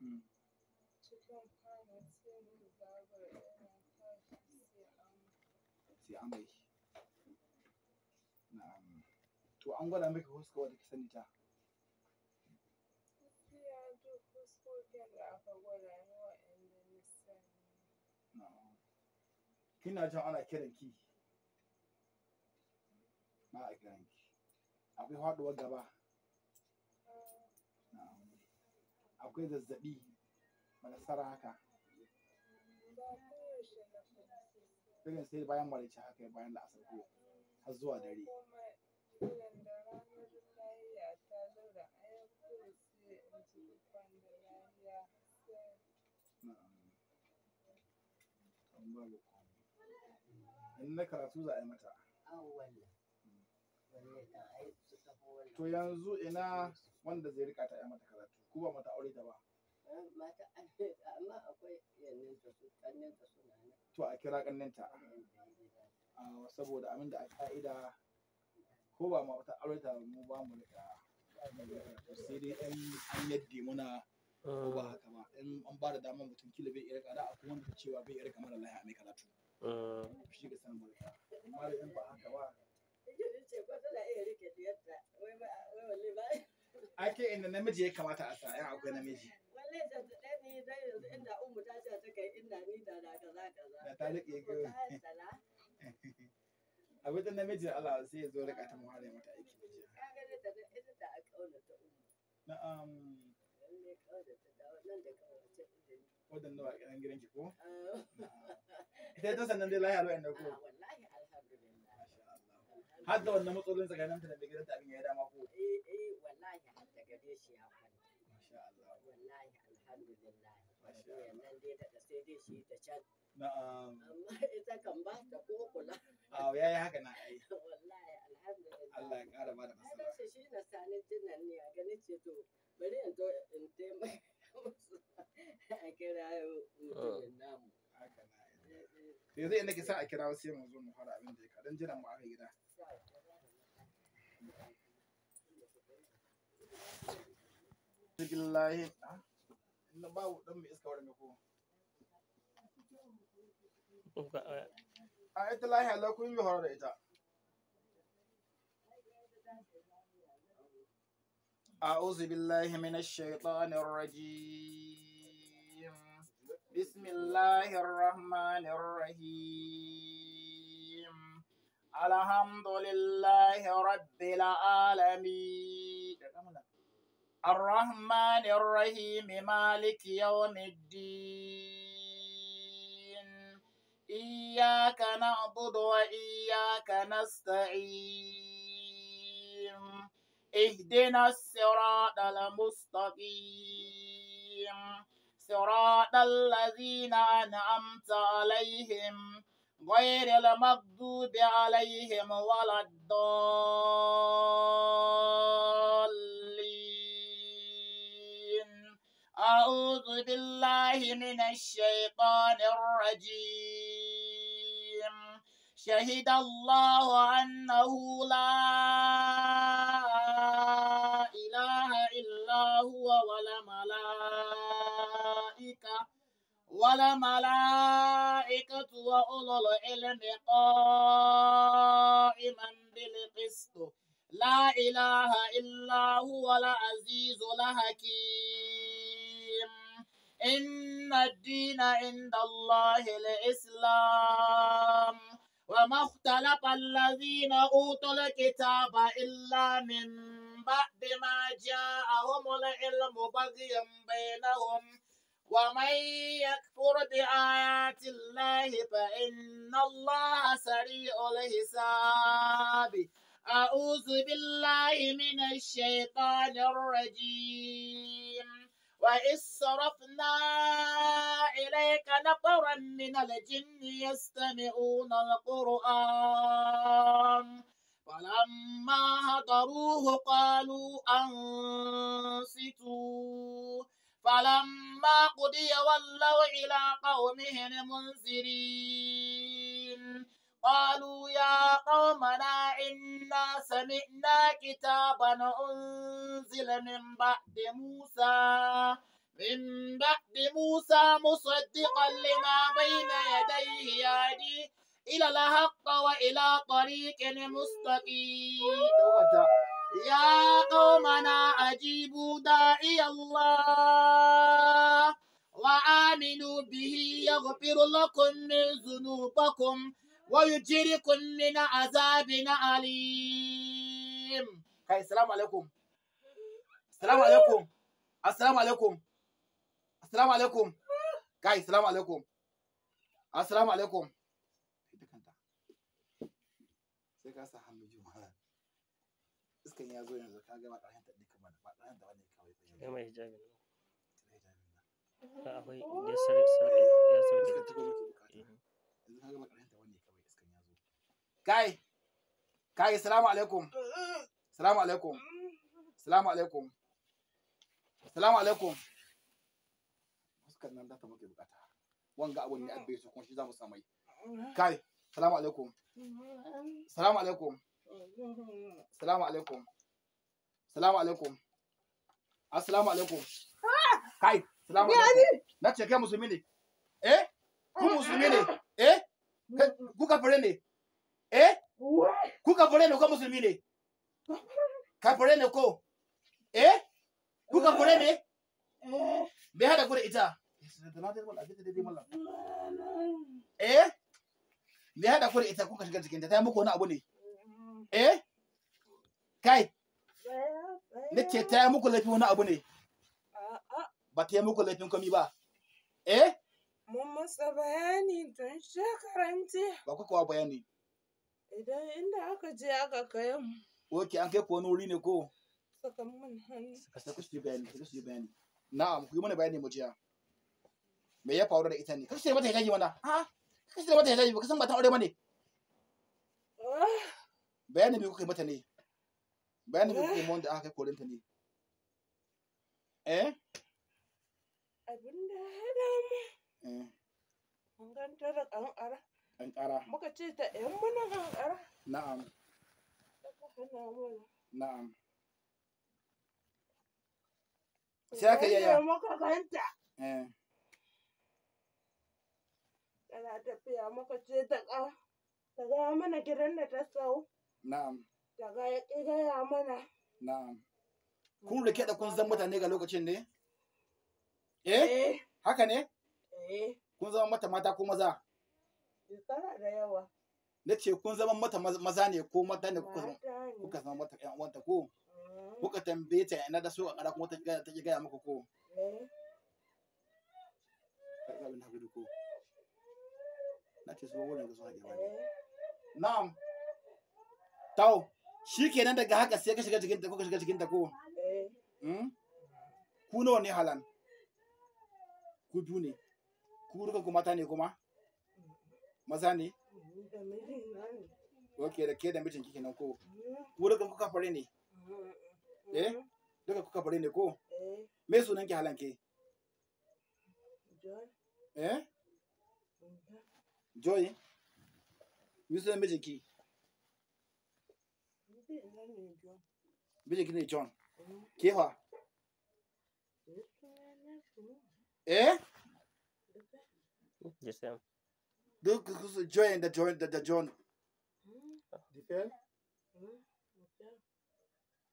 cikin kwanon sai mu zabura yana tashi sai amai. Na'am. To an gwada miki huska wadda ki sani ta? gaskiya duk fuskokin da aka gwada ni waɗanda ni sani. Na'am. Kina jin ana kiran ki? Ba a kiran ki. Akwai faɗuwar gaba? Na'am. Akwai zazzaɓi masara haka? Ba koyaushe na fahimci. Irin sai bayan maraice haka bayan la'asar ko har zuwa dare. Kuma irin da ranar lahiya ta zo da ayyukan sai in ji dukkan da lahiya sai. Na'am. An babu komai. In na karatu za a yi mata. To yanzu ina wanda zai rika ta yi mata karatu ko ba mata aure ta ba? Mata amma akwai yanninta su ƙanninta suna nan. To a kira ƙanninta. Saboda abin da a ka'ida ko ba mata aure ta mu ba mu rika sai dai an yadda muna ko ba haka ba in an ba da damar mutum kila bai iya rika da akwai wanda cewa bai iya rika mara lahiya mai karatu. Shi ga san barka. Amma da in ba haka ba. Ce ko tana iya rike diyarta wai walle ba. Ake inda namiji ya kamata a sa yan akwai namiji. Walle da ɗani dai yanzu inda ummu ta ce ta kai inda ni da kaza. Da ta rike ko. Abin da namiji Allah sai ya zo rika ta muhare mata aiki da jiya. Ka ga da ita ta a kaunata ummu. Na'am. Lalle kaunata da wannan da kaunace da ni. Wadannan wa kiran gidanki ko? Ita ta sannan dai lahiya lo'in da ko? Wallahi alhamdulillah. Masha Allah. Har da wannan matsalolin tsakaninta da gidanta abin ya dama ko? Wallahi har da gare shi ya kwanta. Masha Allah. Wallahi alhamdulillah. Wannan dai da sai dai shi da can. Na'am. Amma ita kan ba ta ko kula. Yayi haka na ai. Wallahi alhamdulillah. Allah ya ƙara ba da nasara. Ai shi na sanin tunan ne a ganin ce to bari in to in taimaka musu a kira mutumin namu. Haka na ai. Yanzu inda ke sa a kira wasu mu zo mu fara abin da ya kaɗan jiran mu aka gida. Bismillahi. Inda babu dan mai iska wurin ko. Ita lahiya Allah kun yi horo da ita. أعوذ بالله من الشيطان الرجيم بسم الله الرحمن الرحيم الحمد لله رب العالمين الرحمن الرحيم مالك يوم الدين إياك نعبد وإياك نستعين اهدنا الصراط المستقيم صراط الذين أنعمت عليهم غير المغضوب عليهم ولا الضالين أعوذ بالله من الشيطان الرجيم شهد الله أنه لا إله إلا هو والملائكة وأولو العلم قائما بالقسط لا إله إلا هو العزيز الحكيم إن الدين عند الله الإسلام وما اختلف الذين أوتوا الكتاب إلا من بعد ما جاءهم العلم بغيا بينهم ومن يكفر بآيات الله فإن الله سريع الحساب أعوذ بالله من الشيطان الرجيم وإذ صرفنا إليك نفرا من الجن يستمعون القرآن فلما حضروه قالوا أنصتوا فلما قضي ولوا إلى قومهم منذرين قالوا يا قومنا إنا سمعنا كتابا أنزل من بعد موسى من بعد موسى مصدقا لما بين يديه يهدي إلى الحق وإلى طريق مستقيم يا قومنا أجيبوا داعي الله وآمنوا به يغفر لكم من ذنوبكم ويجركم من عذاب أليم. السلام عليكم. السلام عليكم. السلام عليكم. السلام عليكم. السلام عليكم. السلام عليكم. sai ka sa hannu juma'a iskan ya zo yanzu ka gama ƙarshen ta duka mana ba ƙarshen ta wani kawai ba mai hijabi akwai ya ya sarki ka tuko miki bukata yanzu ka gama ƙarshen ta wani kawai iskan ya zo kai assalamu alaikum. Assalamu alaikum. Assalamu alaikum. Assalamu alaikum. Iskan nan da ta muke bukata wanga abun ne abbe su kun shi za mu samai kai assalamu alaikum. Assalamu alaikum. Assalamu alaikum. Assalamu alaikum. Assalamu alaikum. Kai, assalamu alaikum. Na ce kai musulmi ne? Ku musulmi ne? Ku kafire ne? Ku kafire ne ko musulmi ne? Kafire ne ko? Ku kafire ne? Me hada ku da ita? Me haɗa ku da ita kuka shiga cikinta ta yi muku wani abu ne? Kai, nake ta yi muku laifin wani abu ne? Ba ta yi muku laifin komi ba? Mun masa bayani tun shekaran jiya. Ba ku kawo bayani. Idan inda aka je aka kai mu. Oke, an kai ku wani wuri ne ko? Saka mun hannu. Sai ku yi bayani. Na'am, ku yi mana bayani mu jiya. Me ya faru da ita ne? Kashi mata hijabi mana? Kashi mata hijabi ba ka san ba ta aure bane. Bayani me kuka yi mata ne? Bayani me kuka yi wanda aka kai korinta ne? Abinda ya damu. Mun ganta da ƙanƙara. Ƙanƙara. Muka ce ta ‘yan mana ƙanƙara. Na'am. Aka hana mana. Na'am. Sai aka yaya. Sai muka ganta. Tana tafiya muka ce ta gaya mana gidan da ta sau. Na'am. Ta gaya mana. Na'am. Kun rike da kun san mutane ga lokacin ne? Haka ne? Kun zama mata mata ko maza? Shekara da yawa. Na ce kun zama mata maza ne ko mata ne kuka zama mata ƴan uwanta ko? Kuka tambaye ta ina da so a ƙara kuma ta gaya muku ko? Na ce su wurin da su haɗe ba. Na'am. Tau, shi kenan daga haka sai ka shiga cikinta ko ka shiga cikinta ko? Ku nawa ne halan? Ku biyu ne. Ku duka ku mata ne kuma? Maza ne? Ok, da ke da mijin kike nan ko? Ku duka kuka fare ne? Duka kuka fare ne ko? Me sunan ki halan ke? Joy? Me sunan mijin ki? Mijin ki ne John? Ke fa? Duk su Joy da John.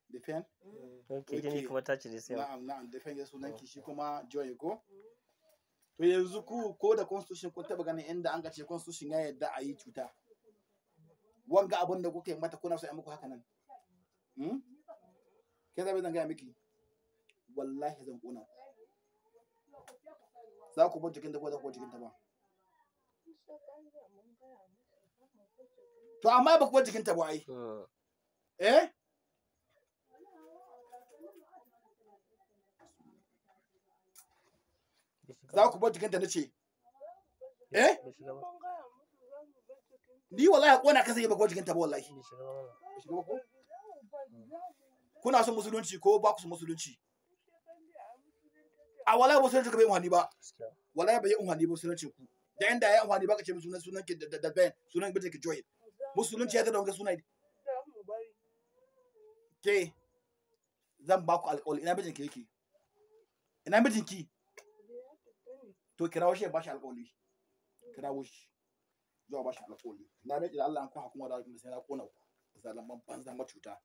Defend? Okay, gini kuma ta ce da sai. Na'am, defend ya sunan ki shi kuma Joy ko? To yanzu ku ko da constitution kun taba ganin inda an ga ce constitution ya yarda a yi cuta. Wanga abin da kuka yi mata kuna so a muku haka nan. Ke zabe zan gaya miki. Wallahi zan kona. Za ku bar jikin da ko za ku bar jikin ta ba. To amma ba ku bar jikin ta ba ai. Za ku bar jikin ta nace. Ni wallahi kona ka sai ba ku bar jikin ta ba wallahi. Kuna son musulunci ko ba ku son musulunci? A wallahi musulunci ka bai umhani ba. Wallahi bai umhani ba musulunci ku. Da inda ya umhani ba ka ce sunan ki da ben sunan bijin ki Joy. Musulunci ya tada wanga sunan. Ke zan ba ku alƙawari ina bijin ki yake. Ina mijin ki? to kirawo shi ya bashi alƙawari kirawo shi zuwa bashi alƙawari na rage da Allah an kwa kuma da sai na kona ku zalaman banza macuta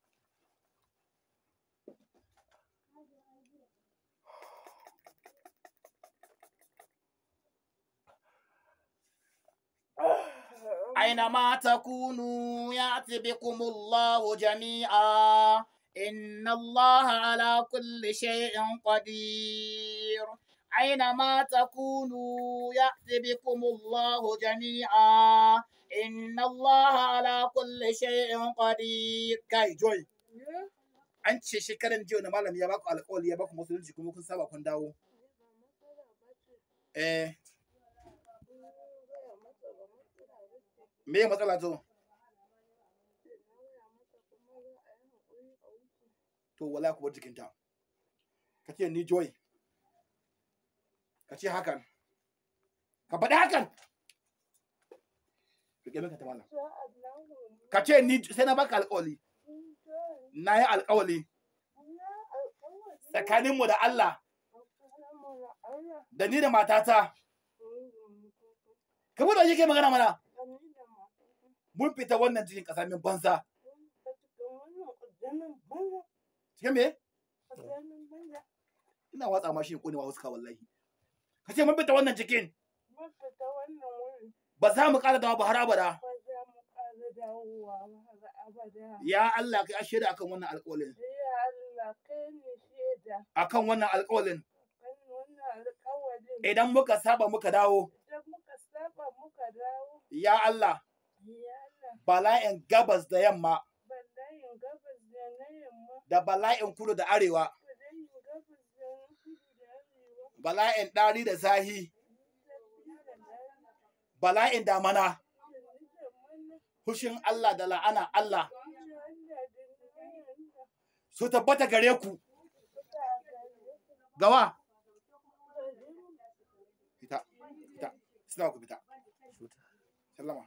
أينما تكونوا يأتي بكم الله جميعا إن الله على كل شيء قدير أينما تكونوا يأتي بكم الله جميعا إن الله على كل شيء قدير كاي جوي an ce shekaran jiya na malami ya baku alƙawari ya baku musulunci kuma kun saba kun dawo me ya matsala to wala ku bar jikinta ka ce ni joy ka ce hakan ka faɗi hakan ka ce ni sai na baka alƙawari na yi alƙawari tsakaninmu da Allah da ni da matata kamar da yake magana mana mun fita wannan cikin ƙasa min banza cikin me ina watsa ma shi konewa huska wallahi ka ce mun fita wannan cikin ba za mu ƙara dawo ba har abada ya Allah kai shaida akan wannan alƙawarin Ya Allah kai ne shaida akan wannan alƙawarin kan wannan alƙawarin. idan muka saba muka dawo Idan muka saba muka dawo. ya Allah Ya Allah bala'in gabas da yamma bala'in gabas da na yamma. da bala'in kudu da arewa Bala'in gabas da na kudu da arewa. bala'in ɗari da zahi bala'in damana hushin Allah da la'ana Allah su tabbata gare ku gawa fita suna ku fita sallama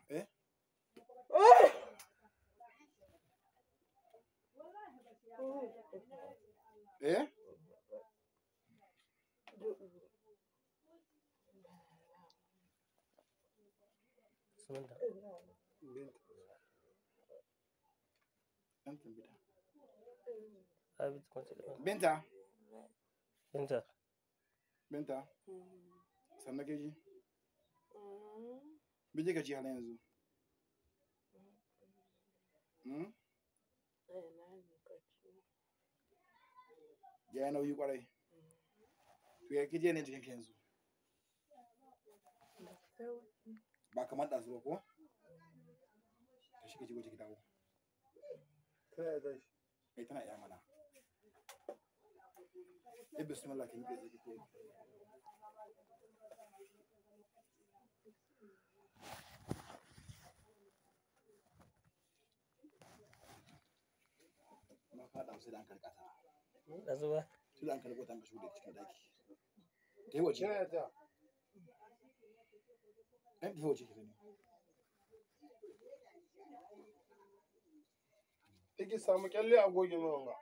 Binta. Sannan ke ji? Bije ka ji hana yanzu? Ya yi nauyi kwarai. To ya ke je ne jikinka yanzu? Ba kamar ɗazu ba ko? Ka shi ka ji waje ki dawo. Tana iya mana. Bismillah ki miƙe zaki ko. Ma faɗa sai da an karkata. Ɗazu ba? Sai da an karkata an ka shuɗe cikin daki. Ta yi waje. Ɗan ta yi waje ki gani. Iki samu kyalle a goge mai wanga.